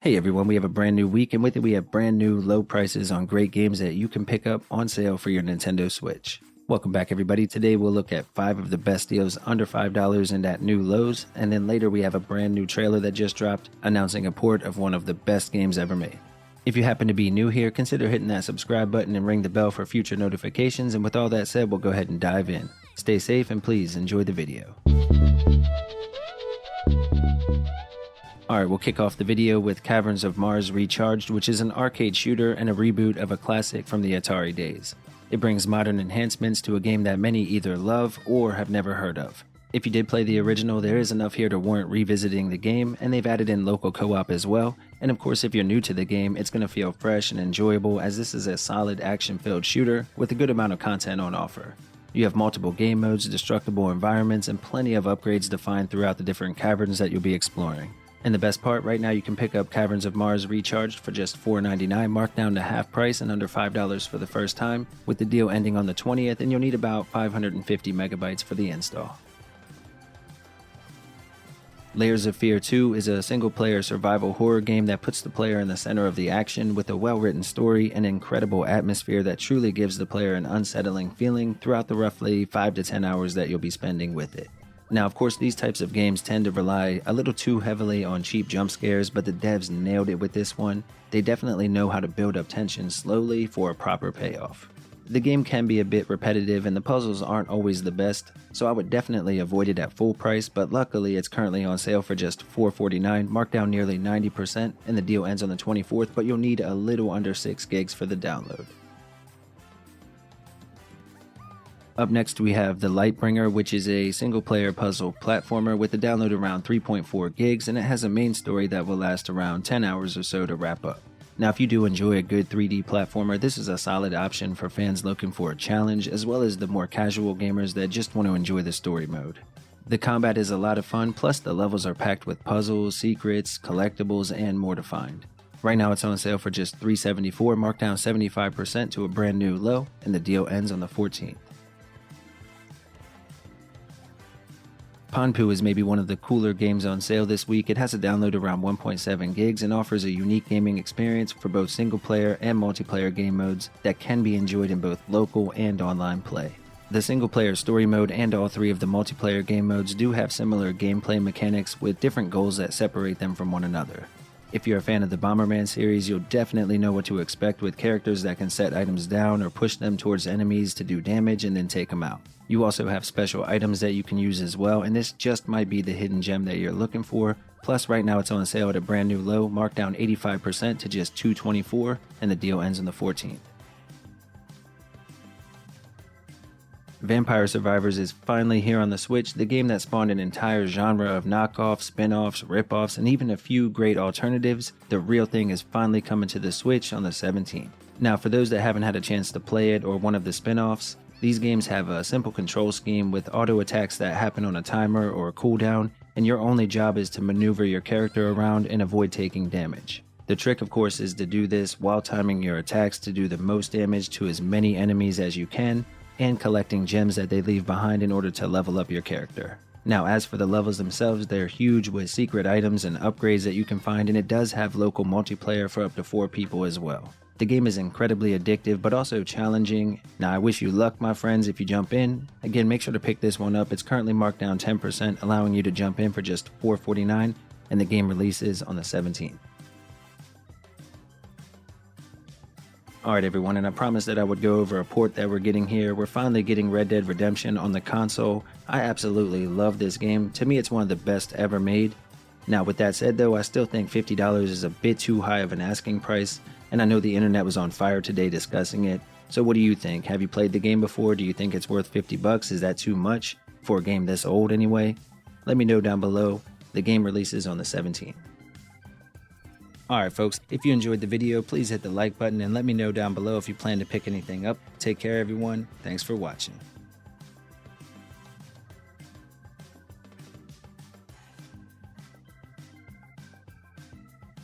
Hey everyone, we have a brand new week, and with it we have brand new low prices on great games that you can pick up on sale for your Nintendo Switch. Welcome back everybody. Today we'll look at 5 of the best deals under $5 and at new lows, and then later we have a brand new trailer that just dropped announcing a port of one of the best games ever made. If you happen to be new here, consider hitting that subscribe button and ring the bell for future notifications, and with all that said, we'll go ahead and dive in. Stay safe and please enjoy the video. Alright, we'll kick off the video with Caverns of Mars Recharged, which is an arcade shooter and a reboot of a classic from the Atari days. It brings modern enhancements to a game that many either love or have never heard of. If you did play the original, there is enough here to warrant revisiting the game, and they've added in local co-op as well, and of course if you're new to the game, it's going to feel fresh and enjoyable as this is a solid action-filled shooter with a good amount of content on offer. You have multiple game modes, destructible environments, and plenty of upgrades to find throughout the different caverns that you'll be exploring. And the best part, right now you can pick up Caverns of Mars Recharged for just $4.99, marked down to half price and under $5 for the first time, with the deal ending on the 20th, and you'll need about 550 megabytes for the install. Layers of Fear 2 is a single-player survival horror game that puts the player in the center of the action with a well-written story and incredible atmosphere that truly gives the player an unsettling feeling throughout the roughly 5 to 10 hours that you'll be spending with it. Now, of course, these types of games tend to rely a little too heavily on cheap jump scares, but the devs nailed it with this one. They definitely know how to build up tension slowly for a proper payoff. The game can be a bit repetitive and the puzzles aren't always the best, so I would definitely avoid it at full price, but luckily it's currently on sale for just $4.49, marked down nearly 90%, and the deal ends on the 24th, but you'll need a little under 6 gigs for the download. Up next we have the Lightbringer, which is a single-player puzzle platformer with a download around 3.4 gigs, and it has a main story that will last around 10 hours or so to wrap up. Now, if you do enjoy a good 3D platformer, this is a solid option for fans looking for a challenge, as well as the more casual gamers that just want to enjoy the story mode. The combat is a lot of fun, plus the levels are packed with puzzles, secrets, collectibles, and more to find. Right now it's on sale for just $3.74, marked down 75% to a brand new low, and the deal ends on the 14th. Ponpu is maybe one of the cooler games on sale this week. It has a download around 1.7 gigs and offers a unique gaming experience for both single player and multiplayer game modes that can be enjoyed in both local and online play. The single player story mode and all 3 of the multiplayer game modes do have similar gameplay mechanics with different goals that separate them from one another. If you're a fan of the Bomberman series, you'll definitely know what to expect with characters that can set items down or push them towards enemies to do damage and then take them out. You also have special items that you can use as well, and this just might be the hidden gem that you're looking for. Plus, right now it's on sale at a brand new low, marked down 85% to just $2.24, and the deal ends on the 14th. Vampire Survivors is finally here on the Switch, the game that spawned an entire genre of knockoffs, spin-offs, rip-offs, and even a few great alternatives. The real thing is finally coming to the Switch on the 17th. Now, for those that haven't had a chance to play it or one of the spin-offs, these games have a simple control scheme with auto attacks that happen on a timer or a cooldown, and your only job is to maneuver your character around and avoid taking damage. The trick, of course, is to do this while timing your attacks to do the most damage to as many enemies as you can, and collecting gems that they leave behind in order to level up your character. Now, as for the levels themselves, they're huge with secret items and upgrades that you can find, and it does have local multiplayer for up to 4 people as well. The game is incredibly addictive, but also challenging. Now, I wish you luck, my friends, if you jump in. Again, make sure to pick this one up. It's currently marked down 10%, allowing you to jump in for just $4.49, and the game releases on the 17th. Alright everyone, and I promised that I would go over a port that we're getting here. We're finally getting Red Dead Redemption on the console. I absolutely love this game. To me, it's one of the best ever made. Now, with that said though, I still think $50 is a bit too high of an asking price, and I know the internet was on fire today discussing it. So what do you think? Have you played the game before? Do you think it's worth $50? Is that too much for a game this old anyway? Let me know down below. The game releases on the 17th. Alright folks, if you enjoyed the video, please hit the like button and let me know down below if you plan to pick anything up. Take care everyone, thanks for watching.